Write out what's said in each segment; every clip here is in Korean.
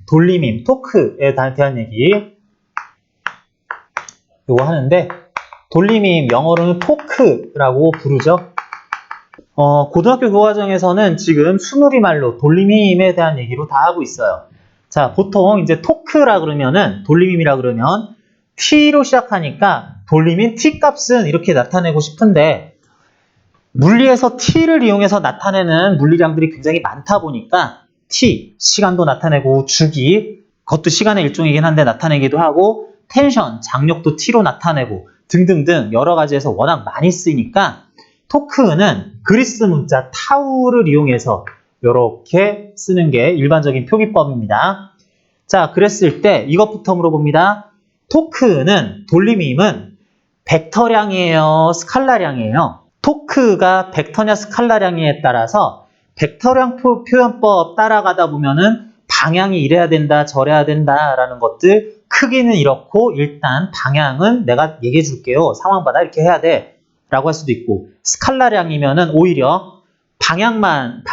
돌림임, 토크에 대한 얘기 요거 하는데, 돌림임 영어로는 토크라고 부르죠. 고등학교 교과정에서는 지금 순우리말로 돌림임에 대한 얘기로 다 하고 있어요. 자, 보통 이제 토크라 그러면은, 돌림임이라 그러면 t로 시작하니까 돌림임 t 값은 이렇게 나타내고 싶은데, 물리에서 t를 이용해서 나타내는 물리량들이 굉장히 많다 보니까 t, 시간도 나타내고 주기, 그것도 시간의 일종이긴 한데 나타내기도 하고, 텐션, 장력도 t로 나타내고 등등등 여러 가지에서 워낙 많이 쓰이니까 토크는 그리스 문자 타우를 이용해서 이렇게 쓰는 게 일반적인 표기법입니다. 자, 그랬을 때 이것부터 물어봅니다. 토크는, 돌림임은 벡터량이에요, 스칼라량이에요? 토크가 벡터냐 스칼라량에 따라서 벡터량 표현법 따라가다 보면은 방향이 이래야 된다, 저래야 된다라는 것들, 크기는 이렇고 일단 방향은 내가 얘기해 줄게요. 상황마다 이렇게 해야 돼 라고 할 수도 있고, 스칼라량이면은 오히려 방향만,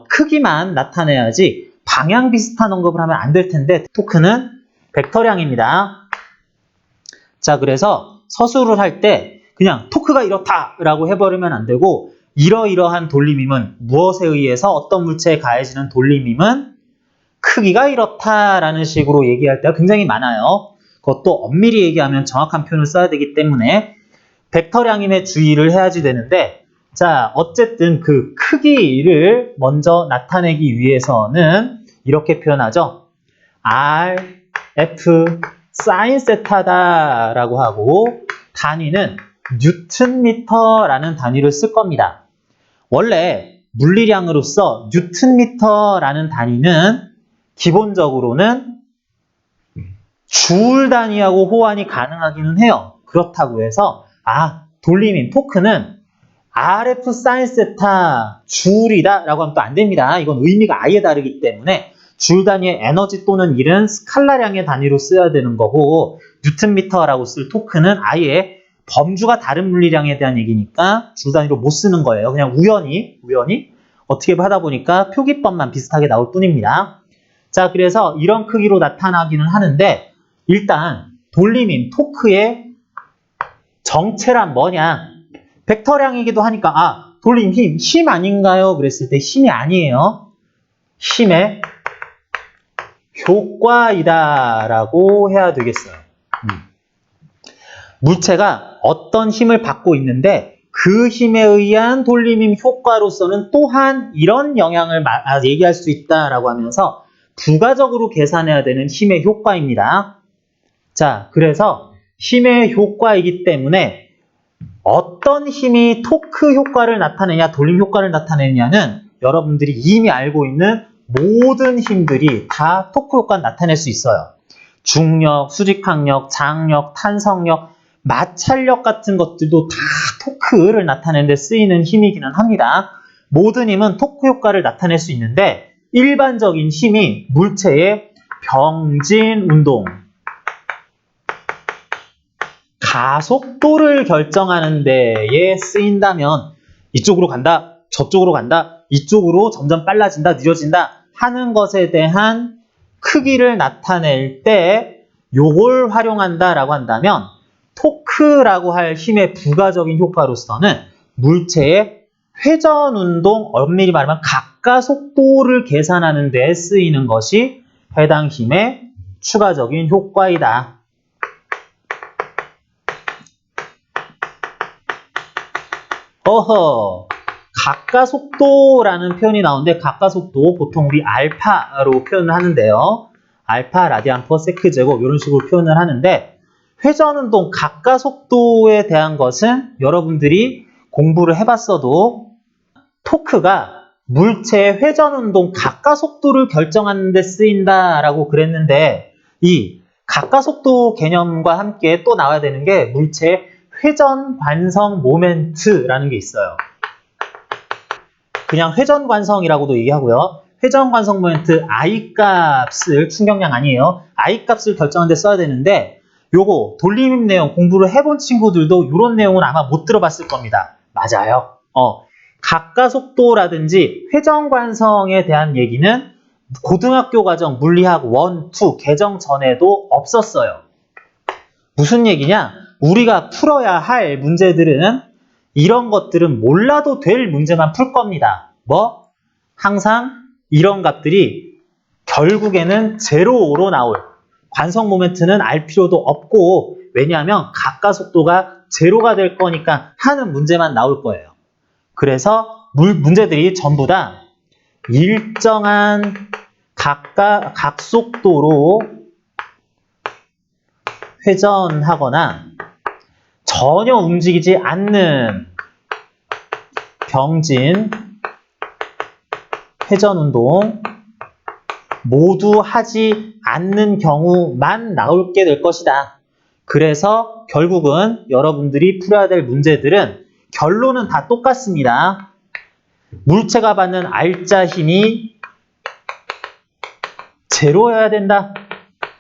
크기만 나타내야지 방향 비슷한 언급을 하면 안 될 텐데, 토크는 벡터량입니다. 자, 그래서 서술을 할 때 그냥 토크가 이렇다 라고 해버리면 안 되고, 이러이러한 돌림임은 무엇에 의해서 어떤 물체에 가해지는 돌림임은 크기가 이렇다라는 식으로 얘기할 때가 굉장히 많아요. 그것도 엄밀히 얘기하면 정확한 표현을 써야 되기 때문에 벡터량임에 주의를 해야지 되는데, 자, 어쨌든 그 크기를 먼저 나타내기 위해서는 이렇게 표현하죠. R, F, 사인 세타다 라고 하고, 단위는 뉴턴미터라는 단위를 쓸 겁니다. 원래 물리량으로서 뉴턴미터라는 단위는 기본적으로는 줄 단위하고 호환이 가능하기는 해요. 그렇다고 해서 돌림임, 토크는 RF 사인 세타 줄이다 라고 하면 또 안 됩니다. 이건 의미가 아예 다르기 때문에 줄 단위의 에너지 또는 일은 스칼라량의 단위로 써야 되는 거고, 뉴턴미터라고 쓸 토크는 아예 범주가 다른 물리량에 대한 얘기니까 줄 단위로 못 쓰는 거예요. 그냥 우연히 어떻게 하다 보니까 표기법만 비슷하게 나올 뿐입니다. 자, 그래서 이런 크기로 나타나기는 하는데, 일단 돌림임, 토크의 정체란 뭐냐? 벡터량이기도 하니까 돌림 힘 아닌가요? 그랬을 때 힘이 아니에요. 힘의 효과이다 라고 해야 되겠어요. 물체가 어떤 힘을 받고 있는데 그 힘에 의한 돌림임 효과로서는 또한 이런 영향을 얘기할 수 있다라고 하면서 부가적으로 계산해야 되는 힘의 효과입니다. 자, 그래서 힘의 효과이기 때문에 어떤 힘이 토크 효과를 나타내냐, 돌림 효과를 나타내냐는 여러분들이 이미 알고 있는 모든 힘들이 다 토크 효과를 나타낼 수 있어요. 중력, 수직항력, 장력, 탄성력, 마찰력 같은 것들도 다 토크를 나타내는 데 쓰이는 힘이기는 합니다. 모든 힘은 토크 효과를 나타낼 수 있는데, 일반적인 힘이 물체의 병진 운동, 가속도를 결정하는 데에 쓰인다면 이쪽으로 간다, 저쪽으로 간다, 이쪽으로 점점 빨라진다, 느려진다 하는 것에 대한 크기를 나타낼 때 요걸 활용한다라고 한다면, 토크라고 할 힘의 부가적인 효과로서는 물체의 회전운동, 엄밀히 말하면 각가속도를 계산하는 데 쓰이는 것이 해당 힘의 추가적인 효과이다. 각가속도라는 표현이 나오는데, 각가속도 보통 우리 알파로 표현을 하는데요. 알파 라디안 퍼 세크 제곱 이런 식으로 표현을 하는데, 회전운동 각가속도에 대한 것은 여러분들이 공부를 해봤어도 토크가 물체의 회전운동 각가속도를 결정하는 데 쓰인다라고 그랬는데, 이 각가속도 개념과 함께 또 나와야 되는 게 물체의 회전관성 모멘트라는 게 있어요. 그냥 회전관성이라고도 얘기하고요. 회전관성 모멘트 I 값을, 충격량 아니에요. I 값을 결정하는 데 써야 되는데, 요거 돌림임 내용 공부를 해본 친구들도 이런 내용은 아마 못 들어봤을 겁니다. 맞아요. 각가속도라든지 회전관성에 대한 얘기는 고등학교 과정 물리학 1, 2 개정 전에도 없었어요. 무슨 얘기냐? 우리가 풀어야 할 문제들은 이런 것들은 몰라도 될 문제만 풀 겁니다. 뭐? 항상 이런 값들이 결국에는 제로로 나올 관성 모멘트는 알 필요도 없고 왜냐하면 각가속도가 제로가 될 거니까 하는 문제만 나올 거예요. 그래서 문제들이 전부 다 일정한 각속도로 회전하거나 전혀 움직이지 않는 병진 회전운동 모두 하지 않는 경우만 나오게 될 것이다. 그래서 결국은 여러분들이 풀어야 될 문제들은 결론은 다 똑같습니다. 물체가 받는 알짜 힘이 제로여야 된다.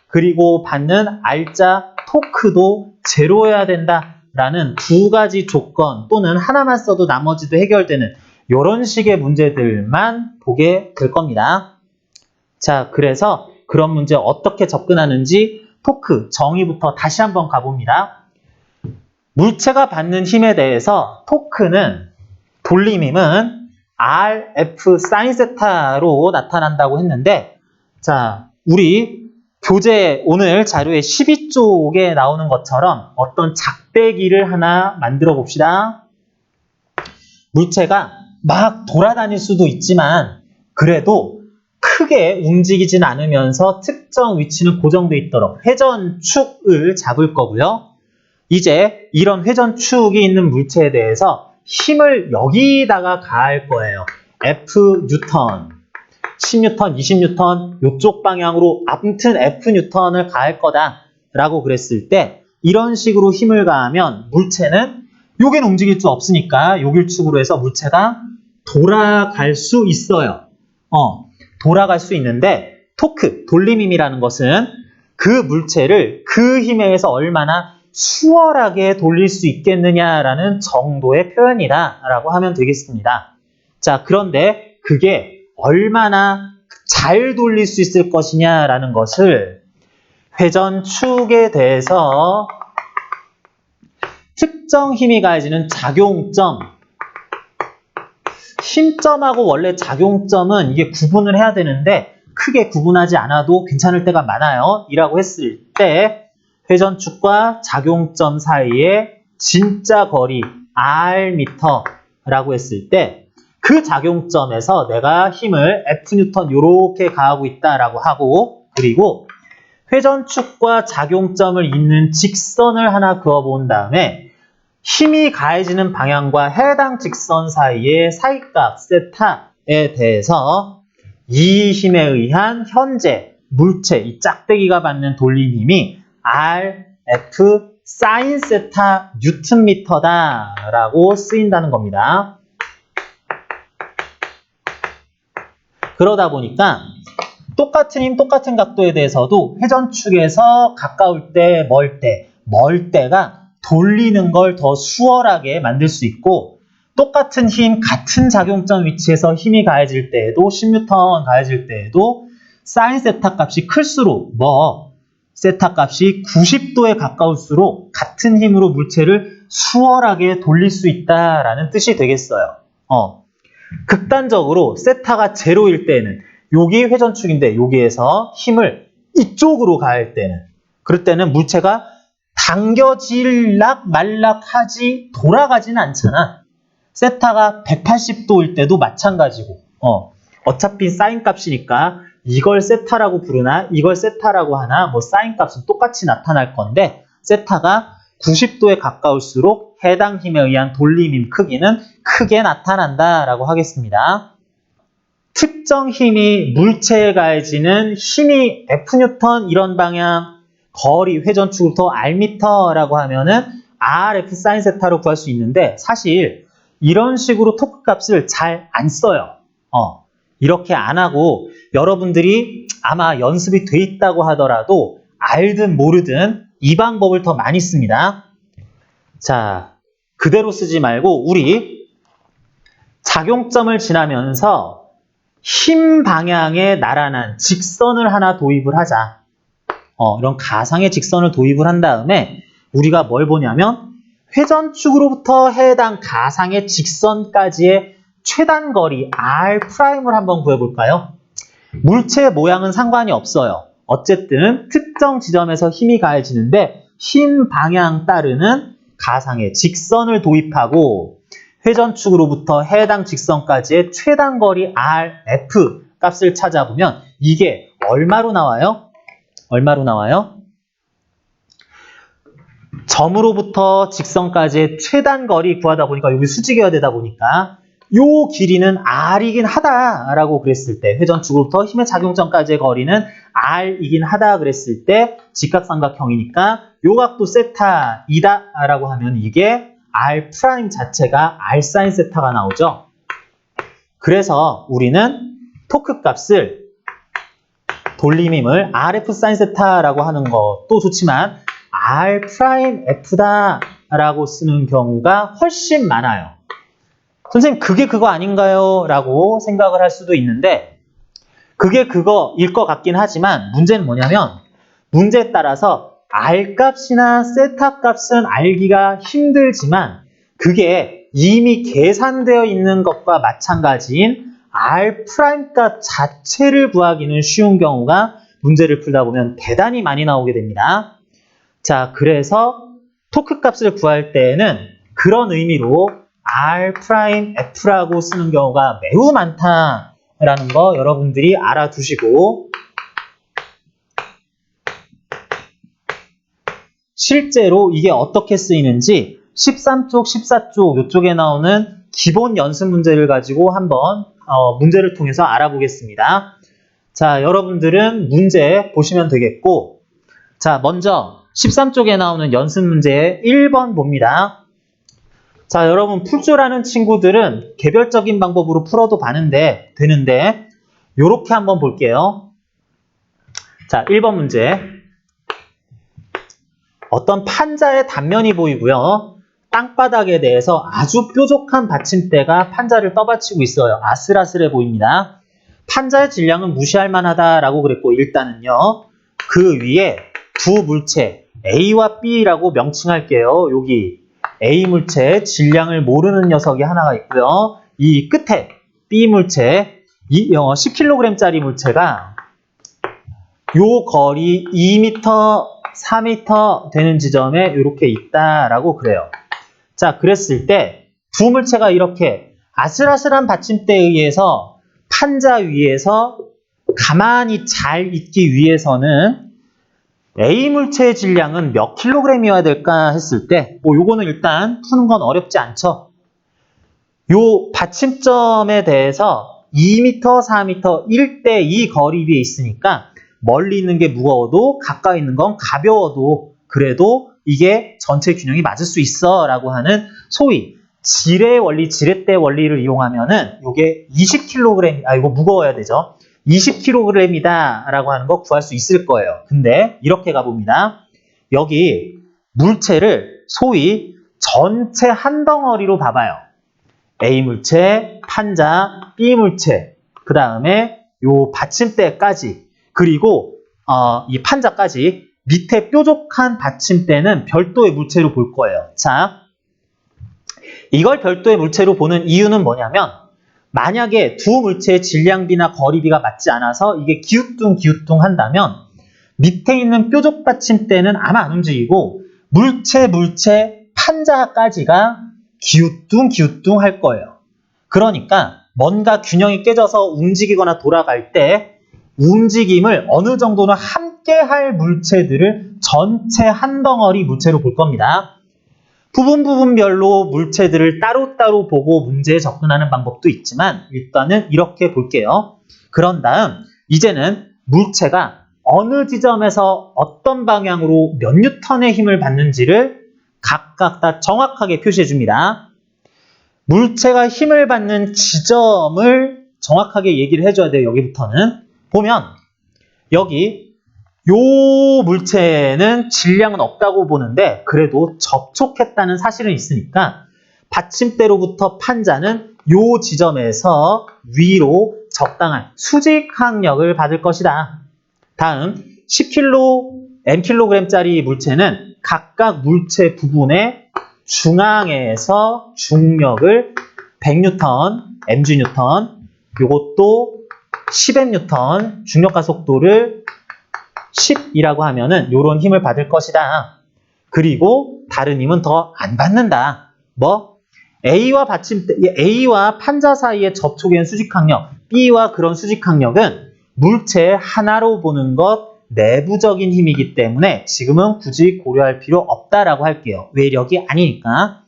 그리고 받는 알짜 토크도 제로여야 된다. 라는 두 가지 조건 또는 하나만 써도 나머지도 해결되는 이런 식의 문제들만 보게 될 겁니다. 자, 그래서 그런 문제 어떻게 접근하는지 토크 정의부터 다시 한번 가봅니다. 물체가 받는 힘에 대해서 토크는 돌림힘은 RF 사인 세타로 나타난다고 했는데 자, 우리 교재 오늘 자료의 12쪽에 나오는 것처럼 어떤 작대기를 하나 만들어 봅시다. 물체가 막 돌아다닐 수도 있지만 그래도 크게 움직이진 않으면서 특정 위치는 고정돼 있도록 회전축을 잡을 거고요. 이제 이런 회전축이 있는 물체에 대해서 힘을 여기다가 가할 거예요. F 뉴턴, 10뉴턴, 20뉴턴 이쪽 방향으로 아무튼 F 뉴턴을 가할 거다 라고 그랬을 때 이런 식으로 힘을 가하면 물체는 여기는 움직일 수 없으니까 여길 축으로 해서 물체가 돌아갈 수 있어요. 돌아갈 수 있는데 토크, 돌림힘이라는 것은 그 물체를 그 힘에 의해서 얼마나 수월하게 돌릴 수 있겠느냐라는 정도의 표현이다 라고 하면 되겠습니다. 자, 그런데 그게 얼마나 잘 돌릴 수 있을 것이냐라는 것을 회전축에 대해서 특정 힘이 가해지는 작용점, 힘점하고 원래 작용점은 이게 구분을 해야 되는데 크게 구분하지 않아도 괜찮을 때가 많아요. 이라고 했을 때 회전축과 작용점 사이의 진짜 거리 R미터라고 했을 때 그 작용점에서 내가 힘을 F뉴턴 이렇게 가하고 있다라고 하고 그리고 회전축과 작용점을 잇는 직선을 하나 그어본 다음에 힘이 가해지는 방향과 해당 직선 사이의 사이값 세타에 대해서 이 힘에 의한 현재 물체, 이 짝대기가 받는 돌림힘이 RF 사인 세타 뉴턴미터다 라고 쓰인다는 겁니다. 그러다 보니까 똑같은 힘, 똑같은 각도에 대해서도 회전축에서 가까울 때, 멀 때가 돌리는 걸 더 수월하게 만들 수 있고 똑같은 힘, 같은 작용점 위치에서 힘이 가해질 때에도 10뉴턴 가해질 때에도 사인 세타 값이 클수록 세타 값이 90도에 가까울수록 같은 힘으로 물체를 수월하게 돌릴 수 있다라는 뜻이 되겠어요. 극단적으로 세타가 제로일 때는 여기 회전축인데 여기에서 힘을 이쪽으로 가할 때는 그럴 때는 물체가 당겨질락 말락하지 돌아가지는 않잖아. 세타가 180도일 때도 마찬가지고 어차피 사인 값이니까 이걸 세타라고 부르나 이걸 세타라고 하나 사인 값은 똑같이 나타날 건데 세타가 90도에 가까울수록 해당 힘에 의한 돌림힘 크기는 크게 나타난다라고 하겠습니다. 특정 힘이 물체에 가해지는 힘이 F뉴턴 이런 방향 거리 회전축부터 R미터라고 하면은 RF 사인 세타로 구할 수 있는데 사실 이런 식으로 토크 값을 잘 안 써요. 이렇게 안 하고 여러분들이 아마 연습이 돼 있다고 하더라도 알든 모르든 이 방법을 더 많이 씁니다. 자, 그대로 쓰지 말고 우리 작용점을 지나면서 힘 방향에 나란한 직선을 하나 도입을 하자. 이런 가상의 직선을 도입을 한 다음에 우리가 뭘 보냐면 회전축으로부터 해당 가상의 직선까지의 최단 거리 R'을 한번 구해볼까요? 물체의 모양은 상관이 없어요. 어쨌든 특정 지점에서 힘이 가해지는데 힘 방향 따르는 가상의 직선을 도입하고 회전축으로부터 해당 직선까지의 최단 거리 RF 값을 찾아보면 이게 얼마로 나와요? 얼마로 나와요? 점으로부터 직선까지의 최단 거리 구하다 보니까 여기 수직이어야 되다 보니까 요 길이는 R이긴 하다라고 그랬을 때 회전축으로부터 힘의 작용점까지의 거리는 R이긴 하다 그랬을 때 직각삼각형이니까 요 각도 세타이다라고 하면 이게 R' 자체가 R sin 세타가 나오죠. 그래서 우리는 토크 값을 돌림힘을 RF sin 세타라고 하는 것도 좋지만 R'F다라고 쓰는 경우가 훨씬 많아요. 선생님 그게 그거 아닌가요? 라고 생각을 할 수도 있는데 그게 그거일 것 같긴 하지만 문제는 뭐냐면 문제에 따라서 R값이나 세타 값은 알기가 힘들지만 그게 이미 계산되어 있는 것과 마찬가지인 R'값 자체를 구하기는 쉬운 경우가 문제를 풀다 보면 대단히 많이 나오게 됩니다. 자, 그래서 토크 값을 구할 때에는 그런 의미로 R'F라고 쓰는 경우가 매우 많다라는 거 여러분들이 알아두시고 실제로 이게 어떻게 쓰이는지 13쪽, 14쪽 이쪽에 나오는 기본 연습 문제를 가지고 한번 문제를 통해서 알아보겠습니다. 자, 여러분들은 문제 보시면 되겠고 자, 먼저 13쪽에 나오는 연습 문제 1번 봅니다. 자, 여러분 풀 줄 아는 친구들은 개별적인 방법으로 풀어도 되는데 요렇게 한번 볼게요. 자, 1번 문제. 어떤 판자의 단면이 보이고요. 땅바닥에 대해서 아주 뾰족한 받침대가 판자를 떠받치고 있어요. 아슬아슬해 보입니다. 판자의 질량은 무시할 만하다라고 그랬고 일단은요. 그 위에 두 물체 A와 B라고 명칭할게요. 여기 A 물체의 질량을 모르는 녀석이 하나가 있고요. 이 끝에 B 물체 10kg짜리 물체가 요 거리 2m, 4m 되는 지점에 이렇게 있다라고 그래요. 자, 그랬을 때 두 물체가 이렇게 아슬아슬한 받침대에 의해서 판자 위에서 가만히 잘 있기 위해서는 A 물체의 질량은 몇 킬로그램이어야 될까 했을 때 요거는 일단 푸는 건 어렵지 않죠. 요 받침점에 대해서 2m, 4m, 1대2 거리비에 있으니까 멀리 있는 게 무거워도 가까이 있는 건 가벼워도 그래도 이게 전체 균형이 맞을 수 있어 라고 하는 소위 지뢰 원리, 지렛대 원리를 이용하면은 요게 20kg, 이거 무거워야 되죠. 20kg이다 라고 하는 거 구할 수 있을 거예요. 근데 이렇게 가봅니다. 여기 물체를 소위 전체 한 덩어리로 봐봐요. A 물체, 판자, B 물체, 그 다음에 요 받침대까지 그리고 이 판자까지 밑에 뾰족한 받침대는 별도의 물체로 볼 거예요. 자, 이걸 별도의 물체로 보는 이유는 뭐냐면 만약에 두 물체의 질량비나 거리비가 맞지 않아서 이게 기우뚱 한다면 밑에 있는 뾰족 받침대는 아마 안 움직이고 물체 판자까지가 기우뚱 할 거예요. 그러니까 뭔가 균형이 깨져서 움직이거나 돌아갈 때 움직임을 어느 정도는 함께 할 물체들을 전체 한 덩어리 물체로 볼 겁니다. 부분별로 물체들을 따로따로 보고 문제에 접근하는 방법도 있지만 일단은 이렇게 볼게요. 그런 다음 이제는 물체가 어느 지점에서 어떤 방향으로 몇 뉴턴의 힘을 받는지를 각각 다 정확하게 표시해 줍니다. 물체가 힘을 받는 지점을 정확하게 얘기를 해줘야 돼요. 여기부터는. 보면 여기 요 물체는 질량은 없다고 보는데 그래도 접촉했다는 사실은 있으니까 받침대로부터 판자는 요 지점에서 위로 적당한 수직항력을 받을 것이다. 다음 10kg, mkg짜리 물체는 각각 물체 부분의 중앙에서 중력을 100N, mgN, 요것도 10mN, 중력과 속도를 10이라고 하면은 요런 힘을 받을 것이다. 그리고 다른 힘은 더 안 받는다. 뭐? A와 판자 사이의 접촉엔 수직항력, B와 그런 수직항력은 물체 하나로 보는 것 내부적인 힘이기 때문에 지금은 굳이 고려할 필요 없다라고 할게요. 외력이 아니니까.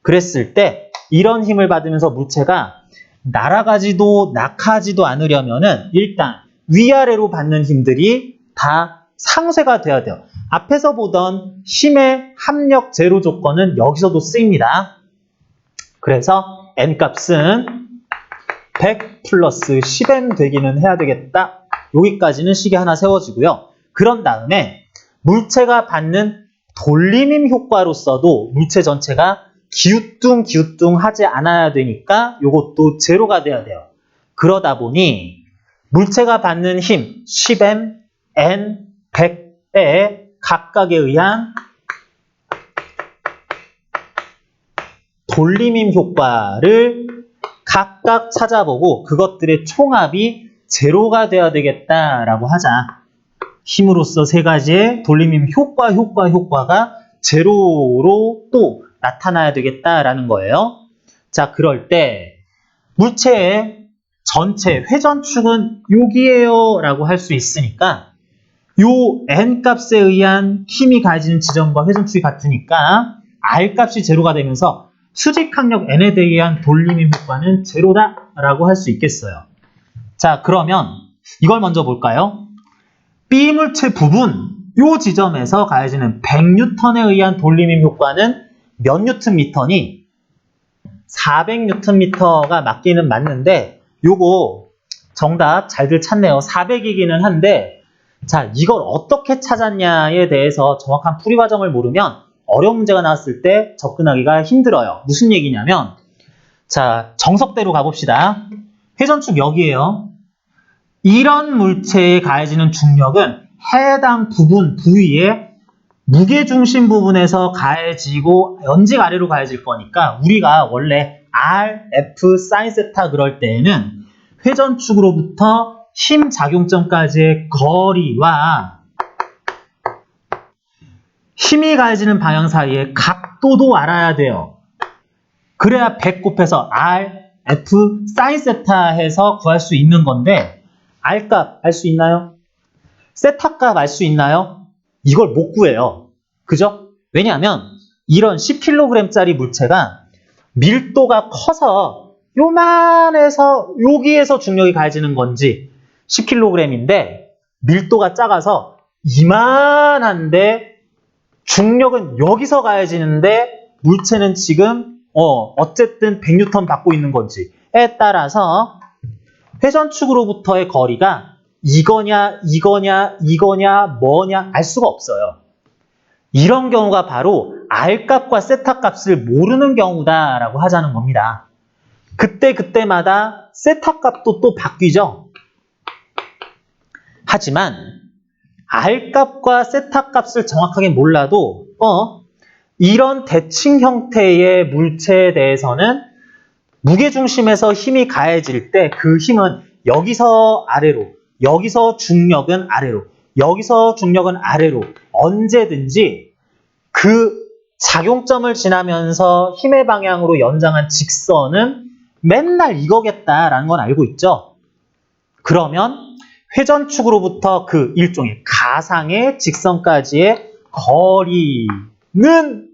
그랬을 때 이런 힘을 받으면서 물체가 날아가지도 낙하지도 않으려면은 일단 위아래로 받는 힘들이 다 상쇄가 돼야 돼요. 앞에서 보던 힘의 합력 제로 조건은 여기서도 쓰입니다. 그래서 n값은 100 플러스 10m 되기는 해야 되겠다. 여기까지는 식이 하나 세워지고요. 그런 다음에 물체가 받는 돌림힘 효과로서도 물체 전체가 기우뚱기우뚱 하지 않아야 되니까 이것도 제로가 돼야 돼요. 그러다 보니 물체가 받는 힘 10m, n, 100에 각각에 의한 돌림힘 효과를 각각 찾아보고 그것들의 총합이 제로가 돼야 되겠다라고 하자. 힘으로써 세 가지의 돌림힘 효과가 제로로 또 나타나야 되겠다라는 거예요. 자, 그럴 때 물체의 전체 회전축은 여기에요 라고 할 수 있으니까 요 n값에 의한 힘이 가해지는 지점과 회전축이 같으니까 r값이 제로가 되면서 수직항력 n에 의한 돌림힘 효과는 제로다라고 할 수 있겠어요. 자, 그러면 이걸 먼저 볼까요? B 물체 부분 요 지점에서 가해지는 100N에 의한 돌림힘 효과는 몇 뉴턴미터니? 400Nm가 맞기는 맞는데 요거 정답 잘들 찾네요. 400이기는 한데 자, 이걸 어떻게 찾았냐에 대해서 정확한 풀이 과정을 모르면 어려운 문제가 나왔을 때 접근하기가 힘들어요. 무슨 얘기냐면 자, 정석대로 가봅시다. 회전축 여기에요. 이런 물체에 가해지는 중력은 해당 부위에 무게중심 부분에서 가해지고 연직 아래로 가해질 거니까 우리가 원래 R, F, sin 세타 그럴 때에는 회전축으로부터 힘 작용점까지의 거리와 힘이 가해지는 방향 사이의 각도도 알아야 돼요. 그래야 100 곱해서 R, F, sin 세타 해서 구할 수 있는 건데 R값 알 수 있나요? 세타값 알 수 있나요? 이걸 못 구해요. 그죠? 왜냐하면 이런 10kg짜리 물체가 밀도가 커서 요만해서 여기에서 중력이 가해지는 건지 10kg인데 밀도가 작아서 이만한데 중력은 여기서 가해지는데 물체는 지금 어쨌든 100N 받고 있는 건지에 따라서 회전축으로부터의 거리가 이거냐 뭐냐 알 수가 없어요. 이런 경우가 바로 R값과 세타값을 모르는 경우다라고 하자는 겁니다. 그때마다 세타값도 또 바뀌죠. 하지만 R값과 세타값을 정확하게 몰라도 이런 대칭 형태의 물체에 대해서는 무게중심에서 힘이 가해질 때 그 힘은 여기서 아래로, 여기서 중력은 아래로, 여기서 중력은 아래로 언제든지 그 작용점을 지나면서 힘의 방향으로 연장한 직선은 맨날 이거겠다라는 건 알고 있죠. 그러면 회전축으로부터 그 일종의 가상의 직선까지의 거리는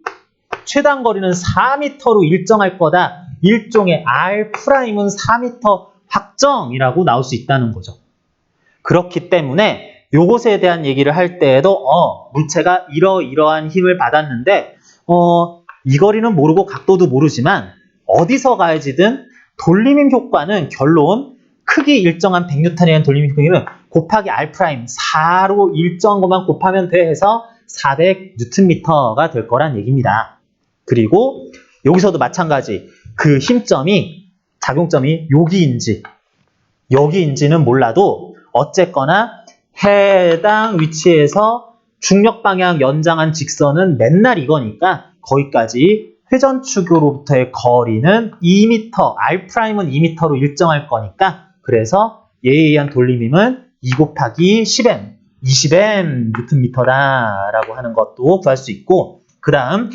최단 거리는 4m로 일정할 거다. 일종의 R'은 4m 확정이라고 나올 수 있다는 거죠. 그렇기 때문에 요것에 대한 얘기를 할 때에도 물체가 이러이러한 힘을 받았는데 이 거리는 모르고 각도도 모르지만 어디서 가해지든 돌림힘 효과는 결론 크기 일정한 100N에 대한 돌림힘 효과는 곱하기 R' 4로 일정한 것만 곱하면 돼 해서 400Nm가 될 거란 얘기입니다. 그리고 여기서도 마찬가지 그 힘점이 작용점이 여기인지 여기인지는 몰라도 어쨌거나 해당 위치에서 중력 방향 연장한 직선은 맨날 이거니까 거기까지 회전축으로부터의 거리는 2m, R'은 2m로 일정할 거니까 그래서 얘에 의한 돌림힘은 2 곱하기 10m, 20m Nm다라고 하는 것도 구할 수 있고 그 다음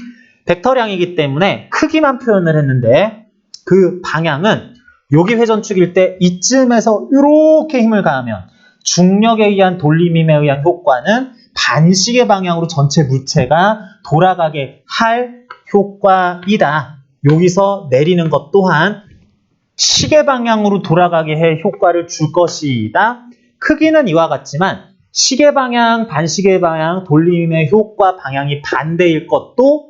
벡터량이기 때문에 크기만 표현을 했는데 그 방향은 여기 회전축일 때 이쯤에서 이렇게 힘을 가하면 중력에 의한 돌림힘에 의한 효과는 반시계 방향으로 전체 물체가 돌아가게 할 효과이다. 여기서 내리는 것 또한 시계 방향으로 돌아가게 해 효과를 줄 것이다. 크기는 이와 같지만 시계 방향, 반시계 방향, 돌림의 효과 방향이 반대일 것도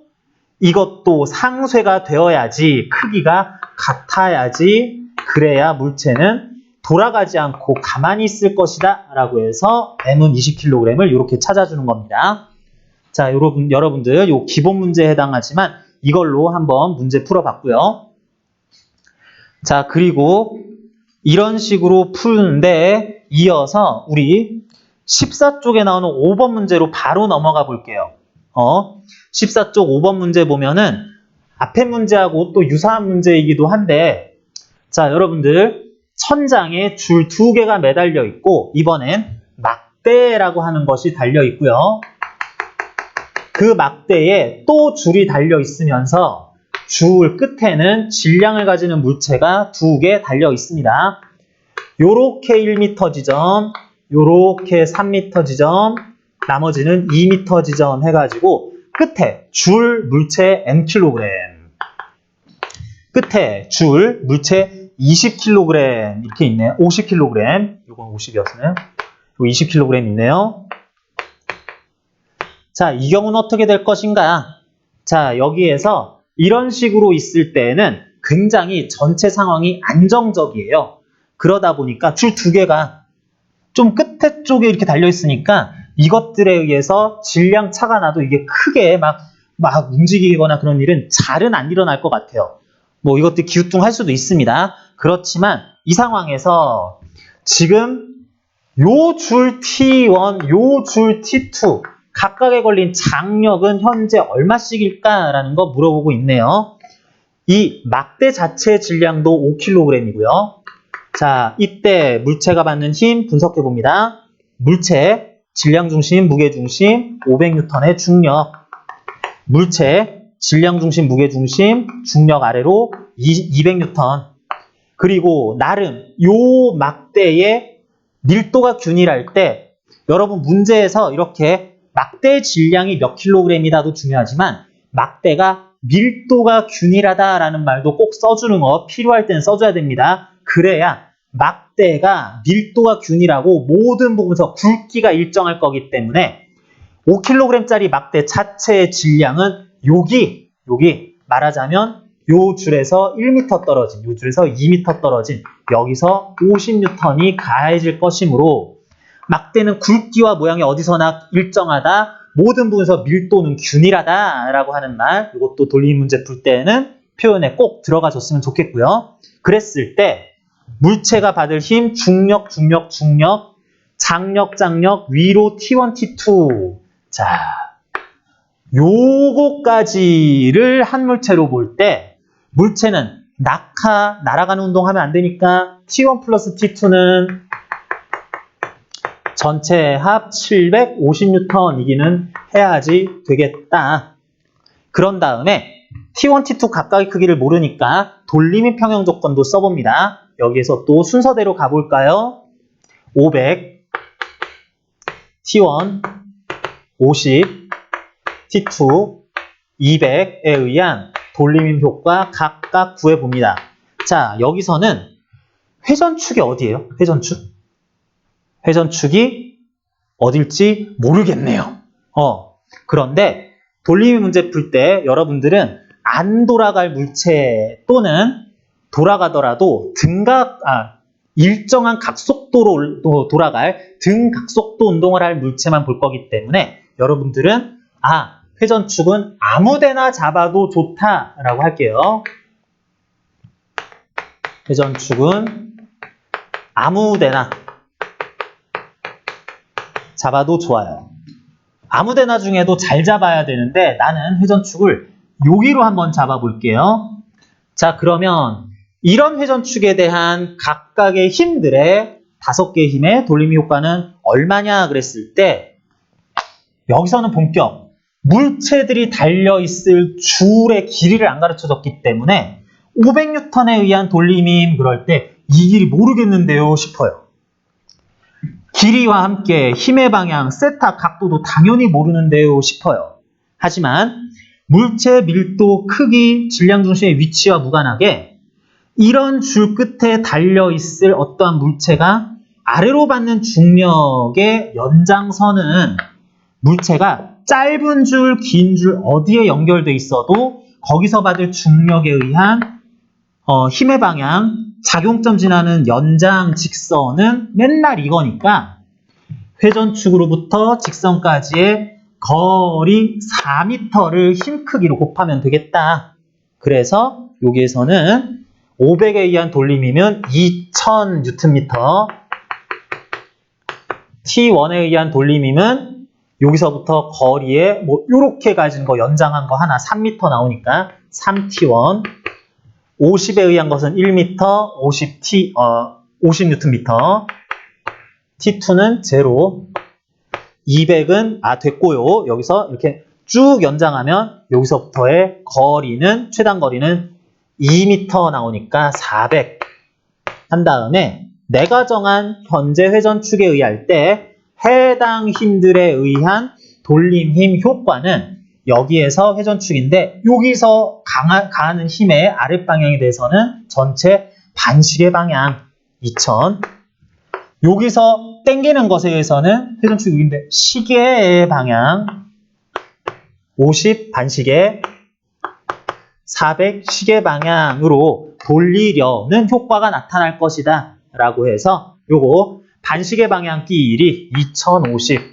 이것도 상쇄가 되어야지 크기가 같아야지 그래야 물체는 돌아가지 않고 가만히 있을 것이다 라고 해서 M은 20kg을 이렇게 찾아주는 겁니다. 자, 여러분들 요 기본 문제에 해당하지만 이걸로 한번 문제 풀어봤고요. 자, 그리고 이런 식으로 푸는데 이어서 우리 14쪽에 나오는 5번 문제로 바로 넘어가 볼게요. 14쪽 5번 문제 보면은 앞에 문제하고 또 유사한 문제이기도 한데 자, 여러분들 천장에 줄 2개가 매달려 있고 이번엔 막대라고 하는 것이 달려 있고요. 그 막대에 또 줄이 달려 있으면서 줄 끝에는 질량을 가지는 물체가 2개 달려 있습니다. 요렇게 1m 지점, 요렇게 3m 지점, 나머지는 2m 지점 해가지고 끝에 줄 물체 Nkg, 끝에 줄 물체 20kg 이렇게 있네요. 50kg, 이건 50이었어요. 20kg 있네요. 자, 이 경우는 어떻게 될 것인가? 자, 여기에서 이런 식으로 있을 때는 굉장히 전체 상황이 안정적이에요. 그러다 보니까 줄 2개가 좀 끝에 쪽에 이렇게 달려 있으니까 이것들에 의해서 질량 차가 나도 이게 크게 막 움직이거나 그런 일은 잘은 안 일어날 것 같아요. 뭐 이것들 기우뚱할 수도 있습니다. 그렇지만 이 상황에서 지금 요 줄 T1, 요 줄 T2 각각에 걸린 장력은 현재 얼마씩일까라는 거 물어보고 있네요. 이 막대 자체의 질량도 5kg이고요. 자, 이때 물체가 받는 힘 분석해 봅니다. 물체, 질량 중심, 무게 중심, 500N의 중력. 물체, 질량 중심, 무게 중심, 중력 아래로 200N. 그리고 나름 요 막대의 밀도가 균일할 때 여러분 문제에서 이렇게 막대의 질량이 몇 킬로그램이다도 중요하지만 막대가 밀도가 균일하다라는 말도 꼭 써주는 거 필요할 때는 써줘야 됩니다. 그래야 막대가 밀도가 균일하고 모든 부분에서 굵기가 일정할 거기 때문에 5kg짜리 막대 자체의 질량은 여기 말하자면 요 줄에서 1m 떨어진, 요 줄에서 2m 떨어진 여기서 50N이 가해질 것이므로 막대는 굵기와 모양이 어디서나 일정하다, 모든 부분에서 밀도는 균일하다라고 하는 말, 이것도 돌림 문제 풀 때는 표현에 꼭 들어가 줬으면 좋겠고요. 그랬을 때 물체가 받을 힘, 중력, 장력, 위로 T1, T2. 자, 요거까지를 한 물체로 볼 때 물체는 날아가는 운동하면 안 되니까 T1 플러스 T2는 전체 합 750N이기는 해야지 되겠다. 그런 다음에 T1, T2 각각의 크기를 모르니까 돌림의 평형 조건도 써봅니다. 여기에서 또 순서대로 가볼까요? 500, T1, 50, T2, 200에 의한 돌림힘 효과 각각 구해봅니다. 자, 여기서는 회전축이 어디예요? 회전축이 어딜지 모르겠네요. 그런데 돌림힘 문제 풀 때 여러분들은 안 돌아갈 물체 또는 돌아가더라도 일정한 각속도로 돌아갈 등각속도 운동을 할 물체만 볼 거기 때문에 여러분들은 회전축은 아무데나 잡아도 좋다라고 할게요. 회전축은 아무데나 잡아도 좋아요. 아무데나 중에도 잘 잡아야 되는데 나는 회전축을 여기로 한번 잡아볼게요. 자, 그러면 이런 회전축에 대한 각각의 힘들의 5개의 힘의 돌림이 효과는 얼마냐 그랬을 때 여기서는 본격 물체들이 달려있을 줄의 길이를 안 가르쳐줬기 때문에 500N에 의한 돌림이 힘 그럴 때 이 길이 모르겠는데요 싶어요. 길이와 함께 힘의 방향, 세타, 각도도 당연히 모르는데요 싶어요. 하지만 물체 밀도, 크기, 질량 중심의 위치와 무관하게 이런 줄 끝에 달려있을 어떠한 물체가 아래로 받는 중력의 연장선은 물체가 짧은 줄, 긴 줄 어디에 연결돼 있어도 거기서 받을 중력에 의한 힘의 방향, 작용점 지나는 연장 직선은 맨날 이거니까 회전축으로부터 직선까지의 거리 4m를 힘 크기로 곱하면 되겠다. 그래서 여기에서는 500에 의한 돌림이면 2000Nm, T1에 의한 돌림이면 여기서부터 거리에 뭐 이렇게 가진 거 연장한 거 하나 3m 나오니까 3T1, 50에 의한 것은 1m, 50Nm, T2는 0, 200은 됐고요. 여기서 이렇게 쭉 연장하면 여기서부터의 거리는 최단 거리는 2m 나오니까 400 한 다음에 내가 정한 현재 회전축에 의할 때 해당 힘들에 의한 돌림 힘 효과는 여기에서 회전축인데 여기서 가하는 힘의 아랫방향에 대해서는 전체 반시계 방향 2000, 여기서 당기는 것에 의해서는 회전축 6인데 시계의 방향 50 반시계, 400 시계 방향으로 돌리려는 효과가 나타날 것이다 라고 해서 요거 반시계 방향 끼일이 2050은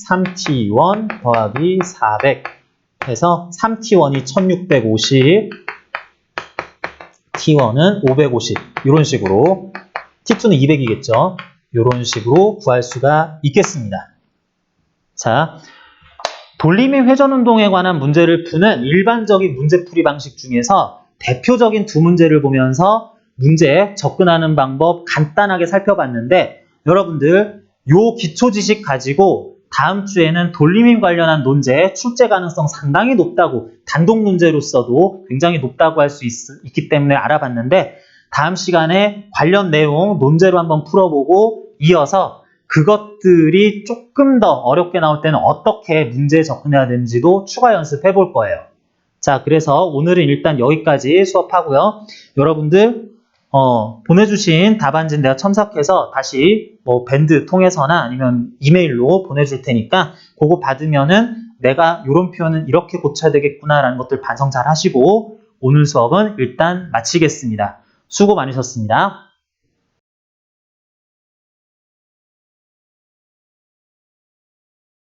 3T1 더하기 400 해서 3T1이 1650, T1은 550 이런 식으로, T2는 200이겠죠. 이런 식으로 구할 수가 있겠습니다. 자, 돌림이 회전운동에 관한 문제를 푸는 일반적인 문제풀이 방식 중에서 대표적인 두 문제를 보면서 문제에 접근하는 방법 간단하게 살펴봤는데 여러분들 요 기초 지식 가지고 다음 주에는 돌림힘 관련한 논제 출제 가능성 상당히 높다고, 단독 문제로서도 굉장히 높다고 할 수 있기 때문에 알아봤는데 다음 시간에 관련 내용 논제로 한번 풀어보고 이어서 그것들이 조금 더 어렵게 나올 때는 어떻게 문제에 접근해야 되는지도 추가 연습해 볼 거예요. 자, 그래서 오늘은 일단 여기까지 수업하고요. 여러분들 보내주신 답안지는 내가 첨삭해서 다시 뭐 밴드 통해서나 아니면 이메일로 보내줄 테니까 그거 받으면은 내가 이런 표현은 이렇게 고쳐야 되겠구나라는 것들 반성 잘 하시고 오늘 수업은 일단 마치겠습니다. 수고 많으셨습니다.